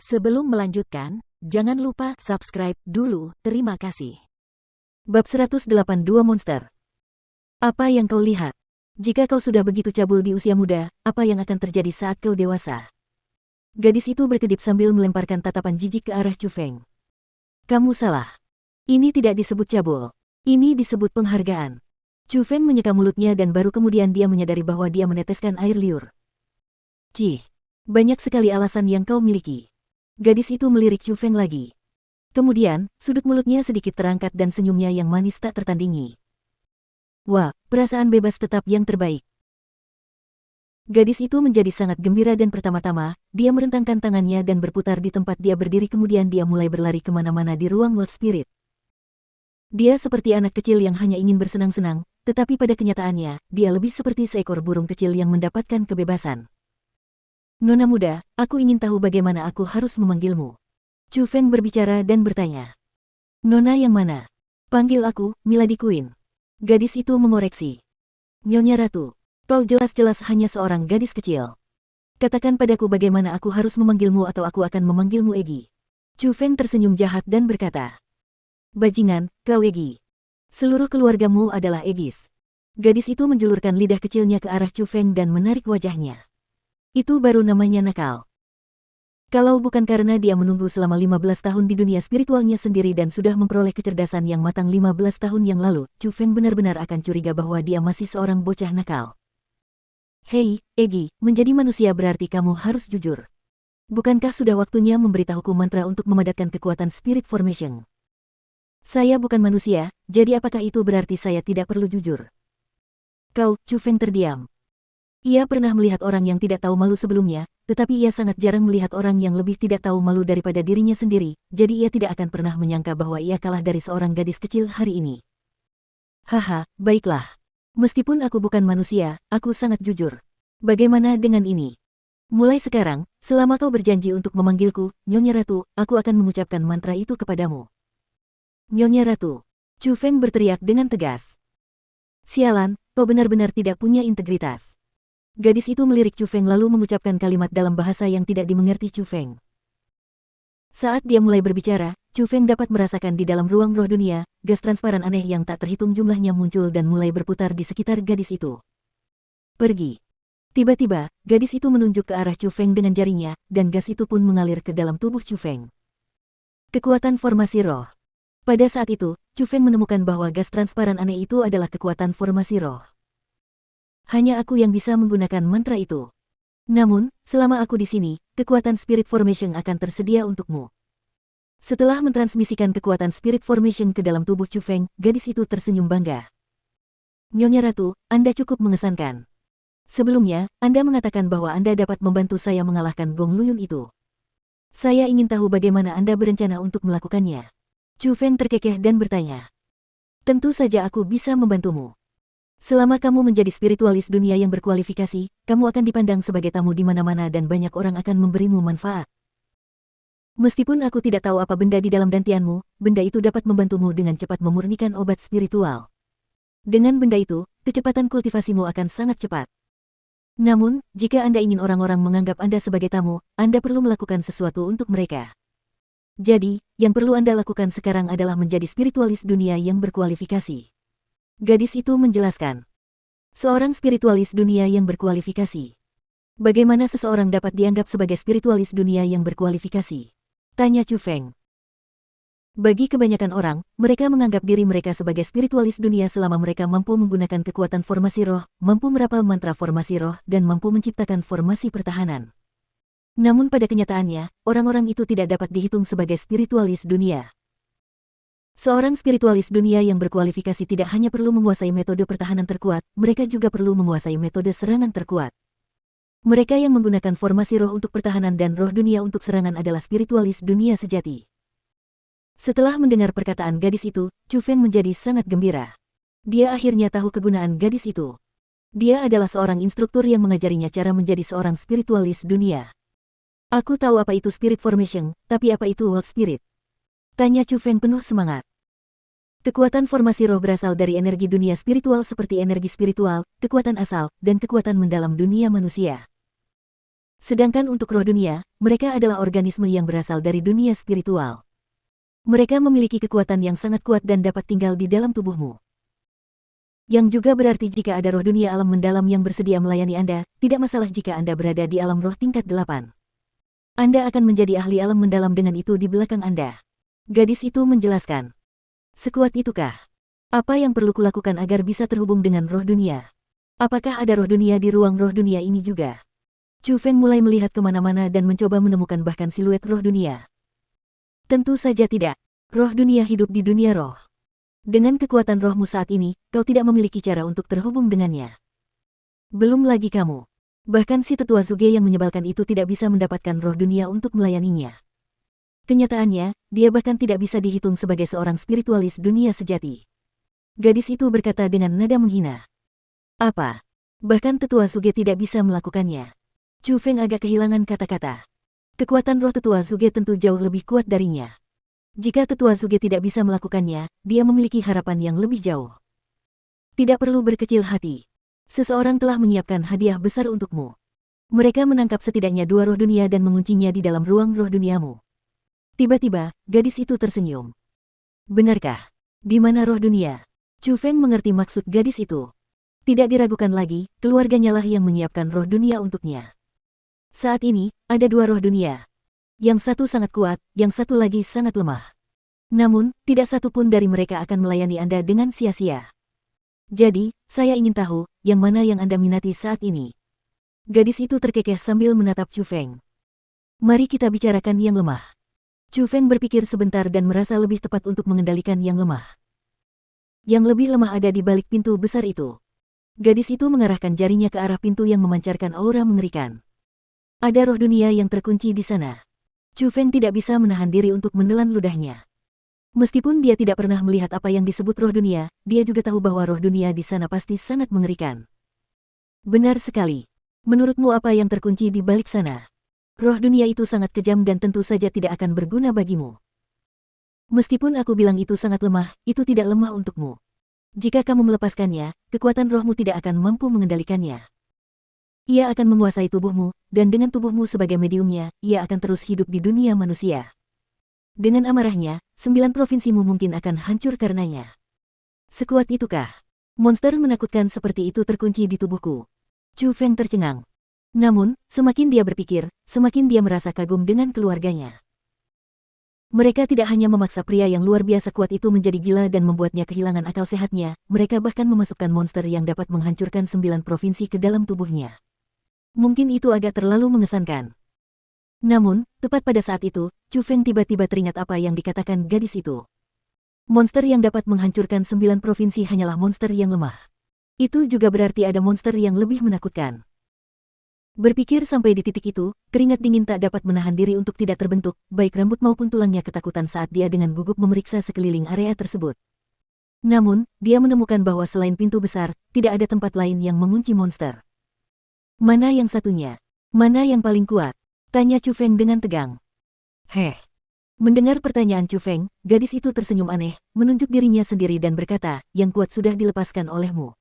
Sebelum melanjutkan, jangan lupa subscribe dulu, terima kasih. Bab 182 Monster. Apa yang kau lihat? Jika kau sudah begitu cabul di usia muda, apa yang akan terjadi saat kau dewasa? Gadis itu berkedip sambil melemparkan tatapan jijik ke arah Chu Feng. Kamu salah. Ini tidak disebut cabul. Ini disebut penghargaan. Chu Feng menyeka mulutnya dan baru kemudian dia menyadari bahwa dia meneteskan air liur. Cih, banyak sekali alasan yang kau miliki. Gadis itu melirik Chu Feng lagi. Kemudian, sudut mulutnya sedikit terangkat dan senyumnya yang manis tak tertandingi. Wah, perasaan bebas tetap yang terbaik. Gadis itu menjadi sangat gembira dan pertama-tama, dia merentangkan tangannya dan berputar di tempat dia berdiri kemudian dia mulai berlari kemana-mana di ruang World Spirit. Dia seperti anak kecil yang hanya ingin bersenang-senang, tetapi pada kenyataannya, dia lebih seperti seekor burung kecil yang mendapatkan kebebasan. Nona muda, aku ingin tahu bagaimana aku harus memanggilmu. Chu Feng berbicara dan bertanya. Nona yang mana? Panggil aku, Milady Queen. Gadis itu mengoreksi. Nyonya Ratu, kau jelas-jelas hanya seorang gadis kecil. Katakan padaku bagaimana aku harus memanggilmu atau aku akan memanggilmu Egi. Chu Feng tersenyum jahat dan berkata. Bajingan, kau Egi. Seluruh keluargamu adalah Egis. Gadis itu menjulurkan lidah kecilnya ke arah Chu Feng dan menarik wajahnya. Itu baru namanya nakal. Kalau bukan karena dia menunggu selama 15 tahun di dunia spiritualnya sendiri dan sudah memperoleh kecerdasan yang matang 15 tahun yang lalu, Chu Feng benar-benar akan curiga bahwa dia masih seorang bocah nakal. Hei, Egi, menjadi manusia berarti kamu harus jujur. Bukankah sudah waktunya memberitahuku mantra untuk memadatkan kekuatan Spirit Formation? Saya bukan manusia, jadi apakah itu berarti saya tidak perlu jujur? Kau, Chu Feng terdiam. Ia pernah melihat orang yang tidak tahu malu sebelumnya, tetapi ia sangat jarang melihat orang yang lebih tidak tahu malu daripada dirinya sendiri, jadi ia tidak akan pernah menyangka bahwa ia kalah dari seorang gadis kecil hari ini. Haha, baiklah. Meskipun aku bukan manusia, aku sangat jujur. Bagaimana dengan ini? Mulai sekarang, selama kau berjanji untuk memanggilku, Nyonya Ratu, aku akan mengucapkan mantra itu kepadamu. Nyonya Ratu. Chu Feng berteriak dengan tegas. Sialan, kau benar-benar tidak punya integritas. Gadis itu melirik Chu Feng lalu mengucapkan kalimat dalam bahasa yang tidak dimengerti Chu Feng. Saat dia mulai berbicara, Chu Feng dapat merasakan di dalam ruang roh dunia, gas transparan aneh yang tak terhitung jumlahnya muncul dan mulai berputar di sekitar gadis itu. Pergi. Tiba-tiba, gadis itu menunjuk ke arah Chu Feng dengan jarinya, dan gas itu pun mengalir ke dalam tubuh Chu Feng. Kekuatan formasi roh. Pada saat itu, Chu Feng menemukan bahwa gas transparan aneh itu adalah kekuatan formasi roh. Hanya aku yang bisa menggunakan mantra itu. Namun, selama aku di sini, kekuatan Spirit Formation akan tersedia untukmu. Setelah mentransmisikan kekuatan Spirit Formation ke dalam tubuh Chu Feng, gadis itu tersenyum bangga. Nyonya Ratu, Anda cukup mengesankan. Sebelumnya, Anda mengatakan bahwa Anda dapat membantu saya mengalahkan Gong Luyun itu. Saya ingin tahu bagaimana Anda berencana untuk melakukannya. Chu Feng terkekeh dan bertanya. Tentu saja aku bisa membantumu. Selama kamu menjadi spiritualis dunia yang berkualifikasi, kamu akan dipandang sebagai tamu di mana-mana dan banyak orang akan memberimu manfaat. Meskipun aku tidak tahu apa benda di dalam dantianmu, benda itu dapat membantumu dengan cepat memurnikan obat spiritual. Dengan benda itu, kecepatan kultivasimu akan sangat cepat. Namun, jika Anda ingin orang-orang menganggap Anda sebagai tamu, Anda perlu melakukan sesuatu untuk mereka. Jadi, yang perlu Anda lakukan sekarang adalah menjadi spiritualis dunia yang berkualifikasi. Gadis itu menjelaskan. Seorang spiritualis dunia yang berkualifikasi. Bagaimana seseorang dapat dianggap sebagai spiritualis dunia yang berkualifikasi? Tanya Chu Feng. Bagi kebanyakan orang, mereka menganggap diri mereka sebagai spiritualis dunia selama mereka mampu menggunakan kekuatan formasi roh, mampu merapal mantra formasi roh, dan mampu menciptakan formasi pertahanan. Namun pada kenyataannya, orang-orang itu tidak dapat dihitung sebagai spiritualis dunia. Seorang spiritualis dunia yang berkualifikasi tidak hanya perlu menguasai metode pertahanan terkuat, mereka juga perlu menguasai metode serangan terkuat. Mereka yang menggunakan formasi roh untuk pertahanan dan roh dunia untuk serangan adalah spiritualis dunia sejati. Setelah mendengar perkataan gadis itu, Chu Feng menjadi sangat gembira. Dia akhirnya tahu kegunaan gadis itu. Dia adalah seorang instruktur yang mengajarinya cara menjadi seorang spiritualis dunia. Aku tahu apa itu Spirit Formation, tapi apa itu World Spirit? Tanya Chu Feng penuh semangat. Kekuatan formasi roh berasal dari energi dunia spiritual seperti energi spiritual, kekuatan asal, dan kekuatan mendalam dunia manusia. Sedangkan untuk roh dunia, mereka adalah organisme yang berasal dari dunia spiritual. Mereka memiliki kekuatan yang sangat kuat dan dapat tinggal di dalam tubuhmu. Yang juga berarti jika ada roh dunia alam mendalam yang bersedia melayani Anda, tidak masalah jika Anda berada di alam roh tingkat 8. Anda akan menjadi ahli alam mendalam dengan itu di belakang Anda. Gadis itu menjelaskan. Sekuat itukah? Apa yang perlu kulakukan agar bisa terhubung dengan roh dunia? Apakah ada roh dunia di ruang roh dunia ini juga? Chu Feng mulai melihat kemana-mana dan mencoba menemukan bahkan siluet roh dunia. Tentu saja tidak. Roh dunia hidup di dunia roh. Dengan kekuatan rohmu saat ini, kau tidak memiliki cara untuk terhubung dengannya. Belum lagi kamu. Bahkan si tetua Zuge yang menyebalkan itu tidak bisa mendapatkan roh dunia untuk melayaninya. Kenyataannya, dia bahkan tidak bisa dihitung sebagai seorang spiritualis dunia sejati. Gadis itu berkata dengan nada menghina. Apa? Bahkan tetua Zuge tidak bisa melakukannya. Chu Feng agak kehilangan kata-kata. Kekuatan roh tetua Zuge tentu jauh lebih kuat darinya. Jika tetua Zuge tidak bisa melakukannya, dia memiliki harapan yang lebih jauh. Tidak perlu berkecil hati. Seseorang telah menyiapkan hadiah besar untukmu. Mereka menangkap setidaknya 2 roh dunia dan menguncinya di dalam ruang roh duniamu. Tiba-tiba, gadis itu tersenyum. Benarkah? Di mana roh dunia? Chu Feng mengerti maksud gadis itu. Tidak diragukan lagi, keluarganya lah yang menyiapkan roh dunia untuknya. Saat ini, ada 2 roh dunia. Yang satu sangat kuat, yang satu lagi sangat lemah. Namun, tidak satu pun dari mereka akan melayani Anda dengan sia-sia. Jadi, saya ingin tahu, yang mana yang Anda minati saat ini. Gadis itu terkekeh sambil menatap Chu Feng. Mari kita bicarakan yang lemah. Chu Feng berpikir sebentar dan merasa lebih tepat untuk mengendalikan yang lemah. Yang lebih lemah ada di balik pintu besar itu. Gadis itu mengarahkan jarinya ke arah pintu yang memancarkan aura mengerikan. Ada roh dunia yang terkunci di sana. Chu Feng tidak bisa menahan diri untuk menelan ludahnya. Meskipun dia tidak pernah melihat apa yang disebut roh dunia, dia juga tahu bahwa roh dunia di sana pasti sangat mengerikan. Benar sekali. Menurutmu apa yang terkunci di balik sana? Roh dunia itu sangat kejam dan tentu saja tidak akan berguna bagimu. Meskipun aku bilang itu sangat lemah, itu tidak lemah untukmu. Jika kamu melepaskannya, kekuatan rohmu tidak akan mampu mengendalikannya. Ia akan menguasai tubuhmu, dan dengan tubuhmu sebagai mediumnya, ia akan terus hidup di dunia manusia. Dengan amarahnya, 9 provinsimu mungkin akan hancur karenanya. Sekuat itukah? Monster menakutkan seperti itu terkunci di tubuhku. Chu Feng tercengang. Namun, semakin dia berpikir, semakin dia merasa kagum dengan keluarganya. Mereka tidak hanya memaksa pria yang luar biasa kuat itu menjadi gila dan membuatnya kehilangan akal sehatnya, mereka bahkan memasukkan monster yang dapat menghancurkan 9 provinsi ke dalam tubuhnya. Mungkin itu agak terlalu mengesankan. Namun, tepat pada saat itu, Chu Feng tiba-tiba teringat apa yang dikatakan gadis itu. Monster yang dapat menghancurkan 9 provinsi hanyalah monster yang lemah. Itu juga berarti ada monster yang lebih menakutkan. Berpikir sampai di titik itu, keringat dingin tak dapat menahan diri untuk tidak terbentuk, baik rambut maupun tulangnya ketakutan saat dia dengan gugup memeriksa sekeliling area tersebut. Namun, dia menemukan bahwa selain pintu besar, tidak ada tempat lain yang mengunci monster. Mana yang satunya? Mana yang paling kuat? Tanya Chu Feng dengan tegang. Heh. Mendengar pertanyaan Chu Feng, gadis itu tersenyum aneh, menunjuk dirinya sendiri dan berkata, yang kuat sudah dilepaskan olehmu.